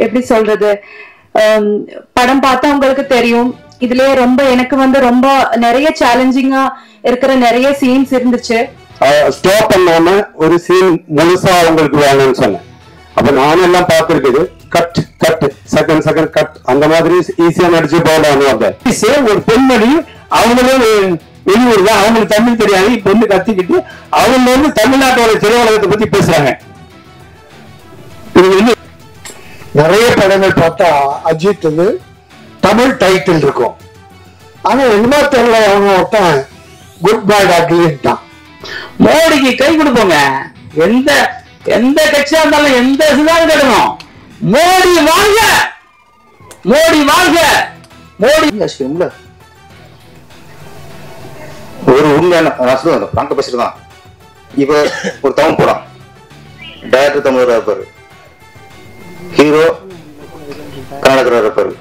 எப்படி சொல்றது, படம் பார்த்தா உங்களுக்கு தெரியும். இதுலயே ரொம்ப எனக்கு வந்து ரொம்ப நிறைய சேலஞ்சிங்கா இருக்கிற நிறைய சீன்ஸ் இருந்துச்சு. ஸ்டாப் பண்ணாம ஒரு சீன் முழுசா அவங்களுக்கு வேணும்னு சொன்னேன். அப்ப நானும் எல்லாம் பார்த்துருக்குது, cut cut second second cut அந்த மாதிரி ஈஸியா நடிச்சு போடாங்க. ஒரு பெண்மணி அவங்களே வெளியூர்ல அவங்களுக்கு தமிழ் தெரியாது, இப்ப வந்து கத்திக்கிட்டு அவங்க வந்து தமிழ்நாட்டோட திரையுலகத்தை பத்தி பேசுறாங்க. நிறைய படங்கள் பார்த்தா அஜித் தமிழ் டைட்டில் இருக்கும், ஆனா என்னமோ தெரியல அவங்க ஒருத்தன் குட் பேட் அக்லின்ட்டான். மோடிக்கு கை கொடுப்போங்க, எந்த எந்த கட்சியா இருந்தாலும் எந்த இதுதான் கிடைக்கும். மோடி வாழ்க, மோடி வாழ்க, மோடி. ஒரு உண்மையான நாங்க பேசுறதுதான். இப்ப ஒரு தமிழ் படம் டைரக்டர் தமிழராக இருப்பாரு, ஹீரோ கர்நாடகராக இருப்பாரு.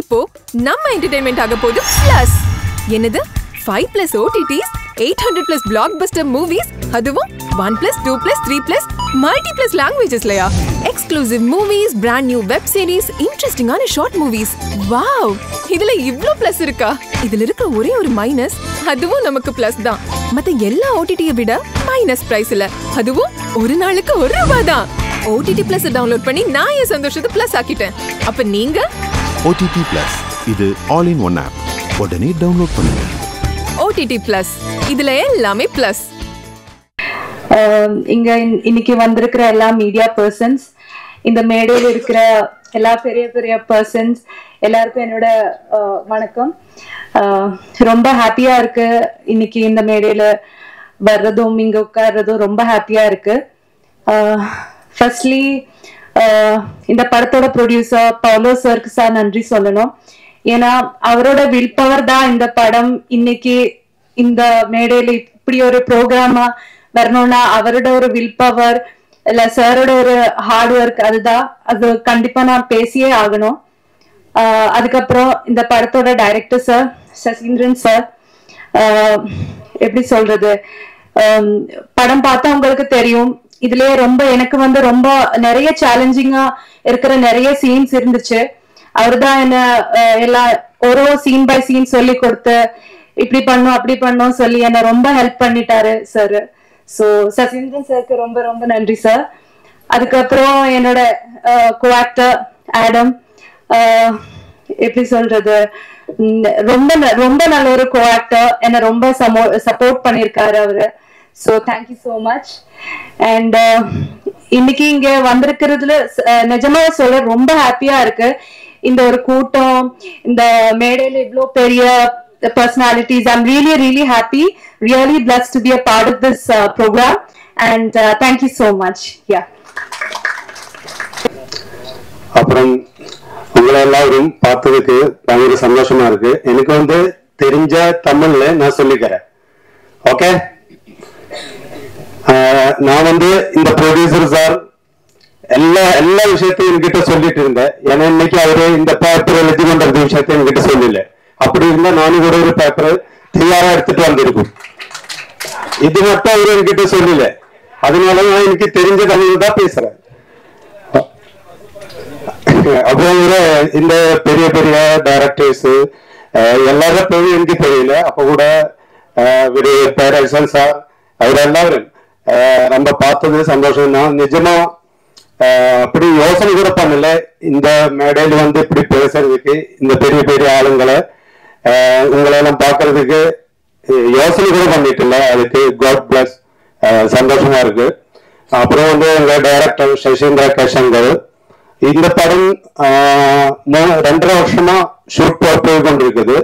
இப்போ நம்ம என்டர்டெயின்மெண்ட் ஆக போகுது பிளஸ். என்னது 5+ OTTs, 800+ blockbuster movies, அதுவும் 1+, 2+, 3+ multi+ languagesலயா? Exclusive movies, brand new web series, இன்ட்ரெஸ்டிங்கான ஷார்ட் மூவிஸ். வாவ், இதுல இவ்ளோ பிளஸ் இருக்கா? இதுல இருக்க ஒரே ஒரு மைனஸ், அதுவும் நமக்கு பிளஸ் தான். மத்த எல்லா OTT-ய விட மைனஸ் பிரைஸ்ல, அதுவும் ஒரு நாளுக்கு ₹1 தான். OTT Plus டவுன்லோட் பண்ணி நான் என் சந்தோஷத்தை பிளஸ் ஆக்கிட்டேன். அப்ப நீங்க OTT Plus, இது ஆல் இன் ஒன் ஆப். உடனே டவுன்லோட் பண்ணுங்க. OTT Plus, இதுல எல்லாமே பிளஸ். இங்க இன்னைக்கு வந்திருக்கிற எல்லா மீடியா பர்சன்ஸ், இந்த மேடையில் இருக்கிற எல்லா பெரிய பெரிய பர்சன்ஸ் எல்லாருக்கும் என்னோட வணக்கம். ரொம்ப ஹாப்பியா இருக்கு இன்னைக்கு இந்த மேடையில வர்றதும் இங்க உட்கார்றதும் ரொம்ப ஹாப்பியா இருக்கு. ஃபர்ஸ்ட்லி இந்த படத்தோட ப்ரொடியூசர் பவுலோ சருக்கு சார் நன்றி சொல்லணும். ஏன்னா அவரோட வில் பவர் தான் இந்த படம் இன்னைக்கு இந்த மேடையில இப்படி ஒரு ப்ரோக்ராமா வரணும்னா அவரோட ஒரு வில் பவர் இல்ல சாரோட ஒரு ஹார்ட் ஒர்க், அதுதான். அது கண்டிப்பா நான் பேசியே ஆகணும். அதுக்கப்புறம் இந்த படத்தோட டைரக்டர் சார் சசீந்திரன் சார், எப்படி சொல்றது, படம் பார்த்தா உங்களுக்கு தெரியும். இதுலயே ரொம்ப எனக்கு வந்து ரொம்ப நிறைய சேலஞ்சிங்கா இருக்கிற நிறைய சீன்ஸ் இருந்துச்சு. அவர்தான் என்ன எல்லா ஒரு சீன் பை சீன் சொல்லி கொடுத்து இப்படி பண்ணும் அப்படி பண்ணும் சொல்லி என்ன ரொம்ப ஹெல்ப் பண்ணிட்டாரு சார். சோ சசீந்திரன் சாருக்கு ரொம்ப ரொம்ப நன்றி சார். அதுக்கப்புறம் என்னோட கோஆக்டர் ஆடம், எப்படி சொல்றது, ரொம்ப ரொம்ப நல்ல ஒரு கோஆக்டர், என்ன ரொம்ப சப்போர்ட் பண்ணிருக்காரு அவரு. So thank you so much. And இன்னைக்கு இங்க வந்திருக்கிறதுல நிஜமா சொல்ல ரொம்ப ஹாப்பியா இருக்கு. இந்த ஒரு கூட்டம், இந்த மேடையில இவ்ளோ பெரிய personalities. I'm really really happy, really blessed to be a part of this program. And thank you so much. Yeah. அப்புறம் உங்களை எல்லாரும் பார்த்ததுக்கு பயங்கர சந்தோஷமா இருக்கு. எனக்கு வந்து தெரிஞ்ச தமிழ்ல நான் சொல்லிக்கிறேன். ஓகே, நான் வந்து இந்த ப்ரொடியூசர் சார் எல்லா விஷயத்தையும் என்கிட்ட சொல்லிட்டு இருந்தேன். ஏன்னா இன்னைக்கு அவரு இந்த பேப்பர் எழுதி கொண்ட விஷயத்த என்கிட்ட சொல்லல. அப்படி இருந்தா நானும் கூட ஒரு பேப்பர் தயாரா எடுத்துட்டு வந்திருக்கும். இது மட்டும் அவரு என்கிட்ட சொல்லல. அதனால நான் எனக்கு தெரிஞ்ச தமிழ் தான் பேசுறேன். அப்புறம் இந்த பெரிய பெரிய டைரக்டர்ஸ் எல்லாரும் பேரும் எனக்கு தெரியல. அப்ப கூட பேரரசன் சார் அவர் எல்லாரும் நம்ம பார்த்தது சந்தோஷம் தான். நிஜமா அப்படி யோசனை கூட பண்ணல இந்த மேடையில வந்து இப்படி பேசுறதுக்கு, இந்த பெரிய பெரிய ஆளுங்களை உங்களை எல்லாம் பார்க்கறதுக்கு யோசனை கூட பண்ணிட்டு இல்லை. அதுக்கு காட் பிளஸ், சந்தோஷமா இருக்கு. அப்புறம் வந்து எங்க டைரக்டர் சசீந்திர கேசங்கர், இந்த படம் 2.5 வருஷமா ஷூட் போய் கொண்டிருக்குது.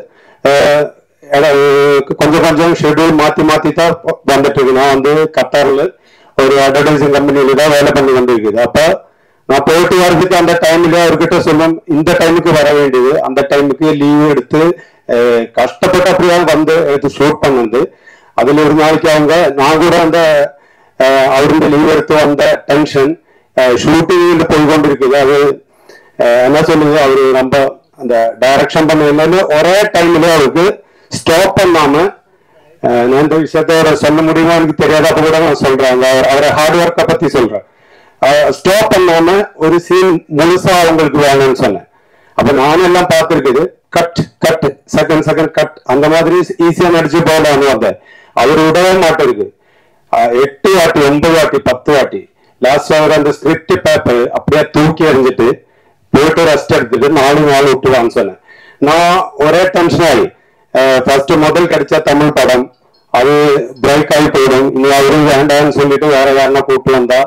கொஞ்சம் கொஞ்சம் ஷெட்யூல் மாத்தி தான் வந்துட்டு இருக்கு. நான் வந்து கத்தார்ல ஒரு அட்வர்டைசிங் கம்பெனியில தான் வேலை பண்ணி வந்திருக்குது. அப்ப நான் போயிட்டு வர்றதுக்கு அந்த டைம்ல அவர்கிட்ட சொல்லும், இந்த டைமுக்கு வர வேண்டியது, அந்த டைமுக்கு லீவ் எடுத்து கஷ்டப்பட்டு அப்படியா வந்து ஷூட் பண்ணது. அதுல ஒரு நாளைக்கு அவங்க நான் கூட அந்த அவருடைய லீவ் எடுத்து வந்த டென்ஷன் ஷூட்டிங் போய் கொண்டிருக்குது. அது என்ன சொல்லுது அவரு நம்ம அந்த டைரக்ஷன் பண்ண ஒரே டைம்ல அவருக்கு ஸ்டாப் பண்ணாம நான் இந்த விஷயத்த சொல்ல முடியுமா எனக்கு தெரியாத கூட நான் சொல்றேன். அவரை ஹார்ட் ஒர்க்கை பத்தி சொல்றேன். ஸ்டாப் பண்ணாம ஒரு சீன் முழுசா அவங்களுக்கு வேணும்னு சொன்னேன். அப்ப நானும் எல்லாம் பார்த்துருக்குது. Cut cut second second cut அந்த மாதிரி ஈஸியா நடிச்சு போகலான்னு வந்தேன். அவர் விடவே மாட்டிருக்கு. 8 வாட்டி 9 வாட்டி 10 வாட்டி லாஸ்ட் அவர் அந்த ஸ்கிரிப்ட் பேப்பர் அப்படியே தூக்கி எறிஞ்சிட்டு போயிட்டு ரெஸ்ட் எடுத்துட்டு 4 நாள் விட்டுவான்னு சொன்னேன். நான் ஒரே டென்ஷன் ஆகி ஃபர்ஸ்ட் முதல் கிடைச்ச தமிழ் படம் அது பிரேக் ஆகி போயிடும், இனி அவரும் வேண்டாம்னு சொல்லிட்டு வேற யாருன்னா கூப்பிட்டு வந்தா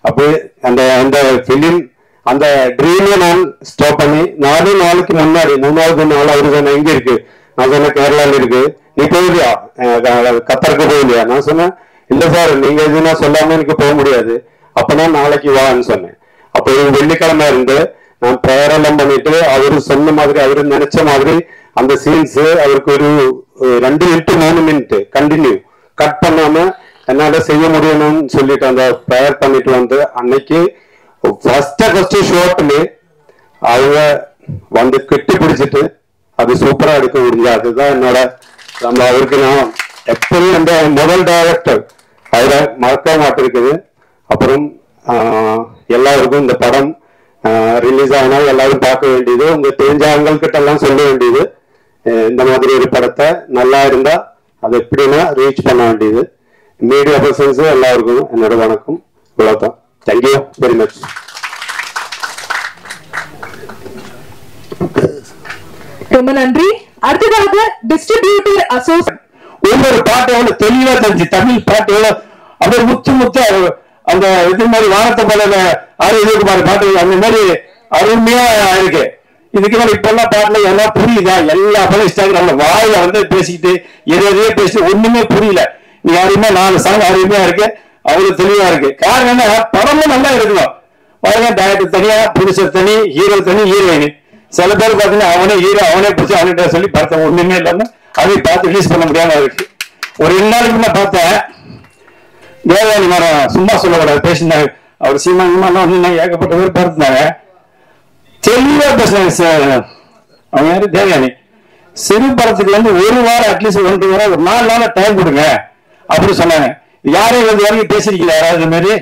அப்படியே அந்த பிலிம் அந்த ட்ரீமை நான் ஸ்டாப் பண்ணி 4 நாளுக்கு முன்னாடி 3வது நாள் அவரு சொன்ன எங்க இருக்கு, நான் சொன்ன கேரளால இருக்கு, நீ போகலையா கத்தருக்கு போகலையா, நான் சொன்னேன் இல்ல சார் நீங்க எதுனா சொல்லாம எனக்கு போக முடியாது, அப்பனா நாளைக்கு வான்னு சொன்னேன். அப்போ வெள்ளிக்கிழமை இருந்து நான் ப்ரேயர் எல்லாம் பண்ணிட்டு அவரு சொன்ன மாதிரி அவரு நினைச்ச மாதிரி அந்த சீன்ஸ் அவருக்கு ஒரு 2 மினிட் 3 மினிட் கண்டினியூ கட் பண்ணாம என்னால செய்ய முடியணும்னு சொல்லிட்டு அந்த ப்ரேயர் பண்ணிட்டு வந்து அன்னைக்கு ஃபர்ஸ்ட் ஷோட்ல அவங்க வந்து கெட்டி பிடிச்சிட்டு அது சூப்பரா எடுக்க முடிஞ்சு. அதுதான் என்னோட நம்ம அவருக்கு நான் எப்பவும் அந்த முதல் டைரக்டர் அவரை மறக்க மாட்டிருக்குது. அப்புறம் எல்லாருக்கும் இந்த படம் ரிலீஸ் ஆனா எல்லாரும் பார்க்க வேண்டியது, உங்க தெரிஞ்சவங்கள்கிட்ட எல்லாம் சொல்ல வேண்டியது, இந்த மாதிரி ஒரு படத்தை நல்லா இருந்தா அதை எப்படின்னா ரீச் பண்ண வேண்டியது. மீடியா பர்சன்ஸ் எல்லாருக்கும் என்னோட வணக்கம். இவ்வளவுதான். Thank you very much. ரொம்ப நன்றி. அடுத்ததாக டிஸ்ட்ரிபியூட்டர் அசோசியேட். ஒவ்வொரு பாட்டு எவ்வளவு தெளிவா தெரிஞ்சு தமிழ் பாட்டு எவ்வளவு அப்படியே முத்து அந்த இது மாதிரி வானத்தை போல ஆரோக்கியகுமார் பாட்டு அந்த மாதிரி அருமையா இருக்கு. இதுக்கு மேல இப்ப எல்லாம் பாட்டுல எல்லாம் புரியுதா, எல்லா படம் இன்ஸ்டாகிராம்ல வாயில வந்து பேசிக்கிட்டு எதையே பேசி ஒண்ணுமே புரியல. நீ யாருமே 4 சாங் அருமையா இருக்கு, அவ்வளவு தெளிவா இருக்கு. காரணம் என்ன, படமும் நல்லா இருக்கணும். பாருங்க டேரக்டர் தனியா, ப்ரொடியூசர் தனி, ஹீரோ தனி, ஹீரோயின். சில பேர் பாத்தீங்கன்னா அவனே ஹீரோ அவனே பிடிச்சி அவன்கிட்ட சொல்லி படத்தை ஒண்ணுமே இல்லாம அதை பார்த்து ரிலீஸ் பண்ண முடியாம இருக்கு. ஒரு 2 நாளைக்கு முன்ன பார்த்தேன் தேவயானி மேடம், சும்மா சொல்லக்கூடாது பேசினாங்க. அவர் சீமான் வந்து ஏகப்பட்ட பேர் பார்த்துனாங்க, தெளிவா பேசினாங்க சார். அவங்க யாரு தேவயானி, சிறு படத்துக்கு வந்து 1 வாரம் அட்லீஸ்ட் 1 வாரம் ஒரு 4 நாள் டைம் கொடுங்க அப்படின்னு சொன்னாங்க. யாரையும் வந்து வரைக்கும் பேசிருக்கீங்க யாராவது இது மாதிரி?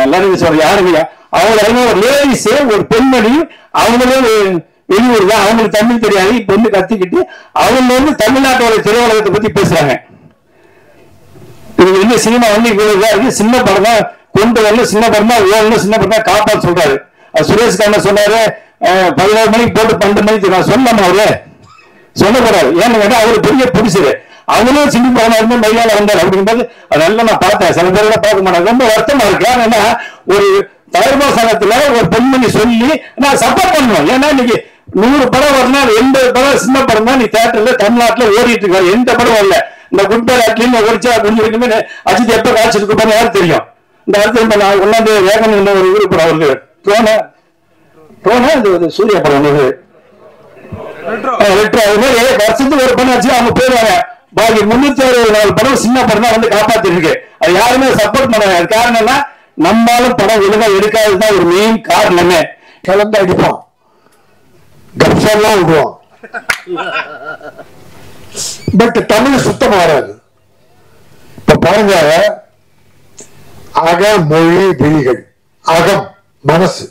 எல்லாரும் சொல்ற யாருங்க அவங்க ஒரு லேடிஸ் ஒரு பெண்மணி அவங்களே வெளியூர் தான், அவங்களுக்கு தமிழ் தெரியாது, இப்ப வந்து கத்திக்கிட்டு அவங்க வந்து தமிழ்நாட்டோட திரையுலகத்தை பத்தி பேசுறாங்க. இது வந்து சினிமா வந்து இவ்வளவு இருக்கு, சின்ன படம் தான் கொண்டு வரல, சின்ன படம் தான் ஓடல, சின்ன படம் தான் காப்பான்னு சொல்றாரு. சுரேஷ் கண்ணா சொன்னாரு 11 மணிக்கு போட்டு 12 மணிக்கு நான் சொன்னோம், அவரு சொல்லக்கூடாது. ஏன்னு கேட்டா அவரு பெரிய புடிச்சது, அவங்களும் சின்ன படம் இருந்து மையால வந்தார் அப்படிங்கும்போது அதெல்லாம் நான் பார்த்தேன். சில பேர் பார்க்க மாட்டேன், ரொம்ப வருத்தமா இருக்கு. ஏன்னா ஒரு தயாரிப்பு சங்கத்துல ஒரு பெண்மணி சொல்லி நான் சப்போர்ட் பண்ணுவேன். ஏன்னா இன்னைக்கு 100 படம் வரணும், 80 படம் சின்ன படம் தான் நீ தியேட்டர்ல தமிழ்நாட்டுல ஓடிட்டு இருக்காரு. எந்த படம் வரல. இந்த குட் பை ஆட்லின்னு ஒழிச்சா அப்படின்னு அஜித் எப்ப காட்சி இருக்கு யாரும் தெரியும். இந்த அடுத்து நான் 1ஆம் தேதி வேகன் ஒரு ஊருக்கு படம் வருது, இது சூர்யா படம் அது மாதிரி வருஷத்துக்கு ஒரு படம் ஆச்சு அவங்க போயிருவாங்க. பாக்கி 364 படம் சின்ன படம் தான் வந்து காப்பாத்தி இருக்கு. அது யாருமே சப்போர்ட் பண்ண காரணம் என்ன, நம்மளாலும் படம் ஒழுங்கா எடுக்காததுதான் ஒரு மெயின் காரணமே. கலந்து அடிப்போம், கப்செல்லாம் விடுவோம், பட் தமிழ் சுத்தம் மாறாது. இப்ப பாருங்க, அக மொழி விழிகள், அகம் மனசு,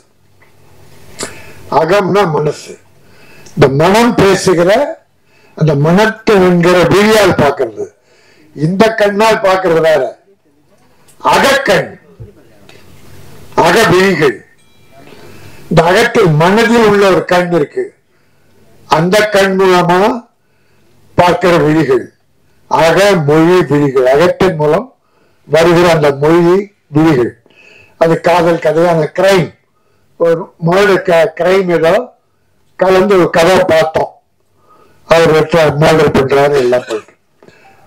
அகம்னா மனசு, இந்த மனம் பேசுகிற அந்த மனத்தை என்கிற விழியால் பார்க்கிறது, இந்த கண்ணால் பார்க்கிறது வேற. அகக்கண், அக விழிகள், இந்த அகத்தில் மனதில் உள்ள ஒரு கண் இருக்கு, அந்த கண் மூலமா பார்க்கிற விழிகள், அக மொழி விழிகள், அகத்தின் மூலம் வருகிற அந்த மொழி விழிகள். அது காதல் கதை, அந்த கிரைம், ஒரு மர்டர் கிரைம் ஏதோ கலந்து ஒரு கதை பார்த்தோம், அவர் மர்டர் பண்றாரு எல்லாம் போயிட்டு.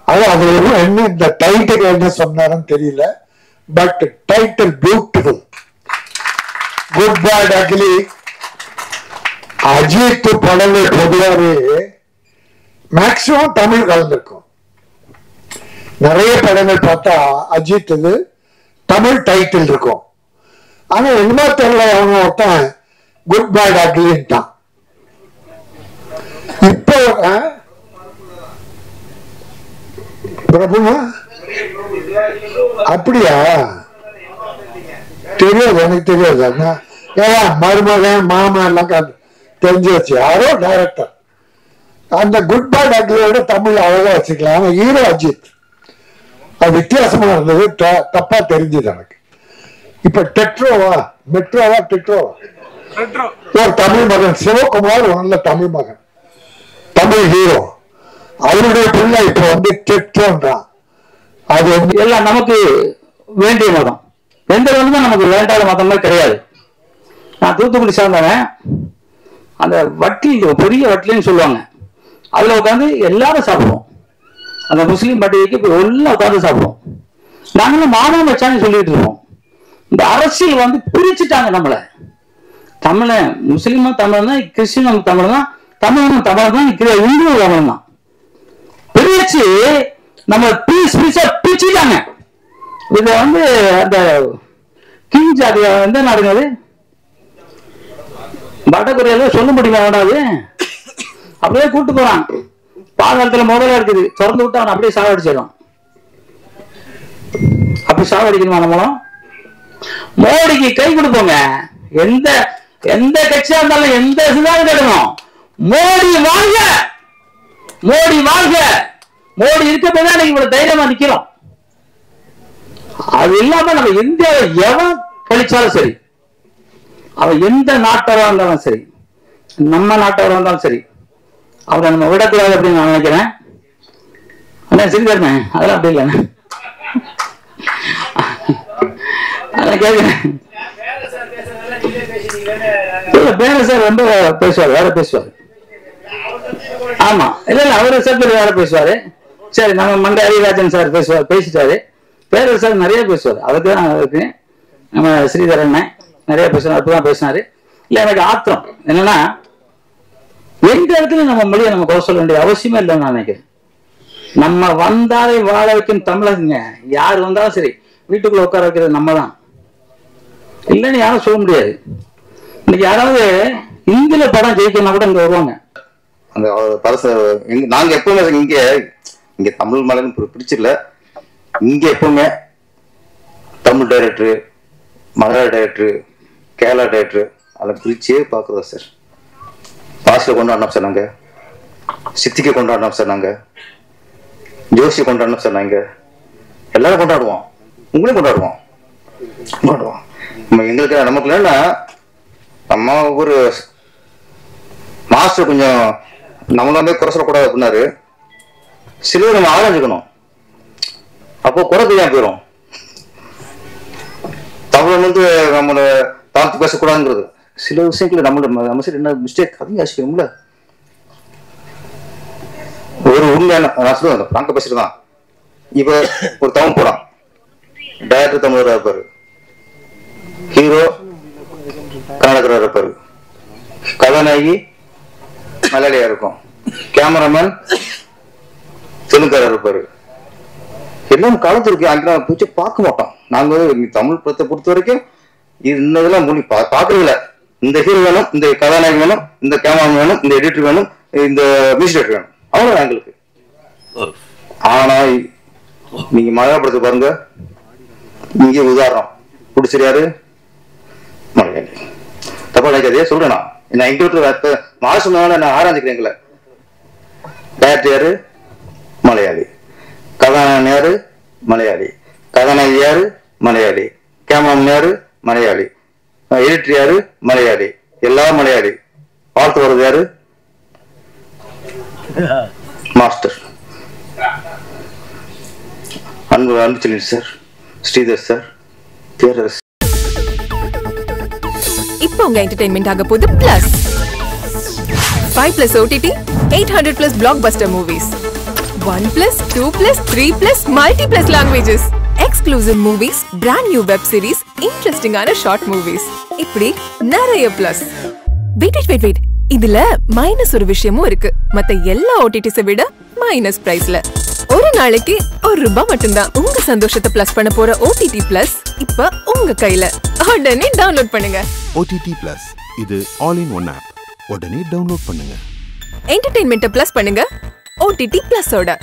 அது அதுல என்ன இந்த டைட்டில் என்ன சொன்னாருன்னு தெரியல, but title beautiful. Good bad ugly. Ajith படங்கள் பொதுவாகவே மேக்சிமம் தமிழ் கலந்துருக்கும். நிறைய படங்கள் பார்த்தா அஜித் தமிழ் டைட்டில் இருக்கும். ஆனா என்னமோ தெரியல, அவங்க ஒருத்தன் குட் பேட் அக்லின்ட்டான். இப்போ பிரபுமா அப்படியா? தெரியாது, எனக்கு தெரியாது. ஏன் மருமகன் மாமா எல்லாம் தெரிஞ்சு வச்சு யாரோ டைரக்டர். அந்த குட் பேட் அக்லியோட தமிழ் அழகா வச்சுக்கலாம். ஆனா ஹீரோ அஜித். அது வித்தியாசமா இருந்தது, தப்பா தெரிஞ்சது எனக்கு. இப்ப டெட்ரோவா மெட்ரோவா டெட்ரோவா ஒரு தமிழ் மகன் சிவகுமார், ஒரு நல்ல தமிழ் மகன், தமிழ் ஹீரோ. அவருடைய பிள்ளை இப்ப வந்து டெட்ரோன்றான். அது எல்லாம் நமக்கு வேண்டிய மதம். எந்த மதமும் நமக்கு வேண்டாத மதமே கிடையாது. நான் தூத்துக்குடி சார்ந்தவன். அந்த வட்டி, பெரிய வட்டின்னு சொல்லுவாங்க, அதுல உட்காந்து எல்லாரும் சாப்பிடுவோம். அந்த முஸ்லீம் பண்டிகைக்கு இப்போ எல்லாம் உட்காந்து சாப்பிடுவோம். நாங்களும் மாமா மச்சான்னு சொல்லிட்டு இருக்கோம். இந்த அரசியல் வந்து பிரிச்சுட்டாங்க நம்மள. தமிழன் முஸ்லீமும் தமிழ் தான், கிறிஸ்டினும் தமிழ் தான், தமிழனும் தமிழ் தான், இந்துவும் தமிழ் தான். பிரிச்சு நம்ம பீஸா பிரிச்சுட்டாங்க. இத வந்து அந்த கிங் ஜாதியா எந்த நாடுங்க வடகொரியால சொல்ல முடியுமா? வேண்டாது அப்படியே கூட்டு போறான். பாதாளத்துல முதல்ல இருக்குது, திறந்து விட்டு அவன் அப்படியே சாவடிச்சிடும். அப்படி சாவடிக்கணுமா நம்மளும்? மோடிக்கு கை கொடுப்போங்க. எந்த எந்த கட்சியா இருந்தாலும் எந்த இதுதான் கிடைக்கும். மோடி வாழ்க, மோடி வாழ்க. மோடி இருக்கப்பதான் நீங்க இவ்வளவு தைரியமா நிக்கிறோம். அது இல்லாம நம்ம இந்தியாவை எவன் கழிச்சாலும் சரி, அவன் எந்த நாட்டவரா இருந்தாலும் சரி, நம்ம நாட்டவரா இருந்தாலும் சரி, அவரை நம்ம விடக்கூடாது அப்படின்னு நான் நினைக்கிறேன். அண்ணா சிரிக்காருமே, அதெல்லாம் அப்படி இல்லைண்ணே. அதான் கேட்கிறேன். பேர சார் ரொம்ப பேசுவார், வேற பேசுவார். ஆமா, இல்ல அவரு சார் வேற பேசுவாரு. சரி, நம்ம மண்டை ஹரிராஜன் சார் பேசுவார், பேசிட்டாரு. பேர சார் நிறைய பேசுவார். அதுக்கு நம்ம ஸ்ரீதரன் நிறைய பேசுவார், அப்பதான் பேசினாரு. இல்ல எனக்கு ஆத்திரம் என்னன்னா, எந்த இடத்துல நம்ம மொழியை நம்ம குறை சொல்ல வேண்டிய அவசியமே இல்லைன்னு நான் நினைக்கிறேன். நம்ம வந்தாலே வாழ வைக்கும் தமிழங்க. யார் வந்தாலும் சரி வீட்டுக்குள்ள உட்கார வைக்கிறது நம்ம தான், இல்லைன்னு யாரும் சொல்ல முடியாது. இன்னைக்கு யாராவது இந்தியில படம் ஜெயிக்கணும்னா கூட இங்க வருவாங்க. அந்த பரச நாங்க எப்பவுமே இங்க தமிழ் மலைன்னு பிடிச்சிடல. இங்க எப்பவுமே தமிழ் டைரக்டரு, மலையாள டைரக்டரு, கேரளா டைரக்டரு அதை பிரிச்சே பாக்குறதா சார். பாஸ்ல கொண்டாடணும் சார், நாங்க சித்திக்க கொண்டாடணும் சார், நாங்க ஜோசி கொண்டாடணும் சார், நாங்க எல்லாரும் கொண்டாடுவோம், உங்களையும் கொண்டாடுவோம். எங்களுக்கு நமக்கு இல்லைன்னா நம்ம ஒரு மாஸ்டர் கொஞ்சம் நம்மளாமே குறை சொல்லக்கூடாது அப்படின்னாரு. சிலர் நம்ம ஆராய்ச்சிக்கணும், அப்போ குறை தெரியாம போயிடும். தமிழ் வந்து நம்மளை தாழ்த்து பேசக்கூடாதுங்கிறது சில விஷயங்கள நம்ம சரி என்ன மிஸ்டேக் அதையும் யோசிக்கணும்ல. ஒரு உண்மையான நான் சொல்லுவேன், பிராங்க பேசுறதுதான். இப்ப ஒரு தமிழ் படம் டைரக்டர் தமிழராக இருப்பாரு, ஹீரோ கர்நாடகராக இருப்பாரு, கதாநாயகி மலையாளியா இருக்கும், கேமராமேன் தெலுங்காரா இருப்பாரு. எல்லாம் காலத்திற்கு அங்கே பிடிச்சி பார்க்க மாட்டோம். நாங்க தமிழ் படத்தை பொறுத்த வரைக்கும் இன்னதெல்லாம் மொழி பார்க்கறதில்ல. இந்த ஹீரோ வேணும், இந்த கதாநாயகி வேணும், இந்த கேமராமேன் வேணும், இந்த எடிட்டர் வேணும், இந்த மியூசிக் டைரக்டர் வேணும், அவ்வளவுதான் எங்களுக்கு. ஆனா நீங்க மலையாள படத்தை பாருங்க, இங்கே உதாரணம் பிடிச்சிருக்காரு மலையாளி. தப்பா நினைக்காதே சொல்றேன். நான் இன்டர்வியூ மாற சொன்னால நான் ஆராய்ச்சிக்கிறேன். டைரக்டர் யாரு? மலையாளி. கதாநாயகன் யாரு? மலையாளி. கதாநாயகி யாரு? மலையாளி. கேமராமேன் யாரு? மலையாளி. எடிட்டர் யாரு? மலையாளி. எல்லாம் மலையாளி. பார்த்து வர்றது யாரு? மாஸ்டர் அன்பு செல்வி சார், ஸ்ரீதர் சார், தியேட்டர். இப்போ உங்க என்டர்டெயின்மெண்ட் ஆக போகுது plus 5+ OTT 800+ blockbuster movies 1+, 2+, 3+, multi+ languages exclusive movies, brand new web series, interesting ஆன short movies, இப்படி நிறைய பிளஸ். வெயிட் இதுல மைனஸ் ஒரு விஷயமும் இருக்கு. மத்த எல்லா ஓடிடிஸை விட மைனஸ் பிரைஸ்ல ஒரு நாளைக்கு ₹1 மட்டும்தான். உங்க சந்தோஷத்தை பிளஸ் பண்ண போற OTT பிளஸ் இப்ப உங்க கையில. உடனே டவுன்லோட் பண்ணுங்க. OTT Plus இது ஆல் இன் ஒன் ஆப். உடனே டவுன்லோட் பண்ணுங்க. என்டர்டெயின்மெண்ட்டை பிளஸ் பண்ணுங்க OTT Plus ஓட.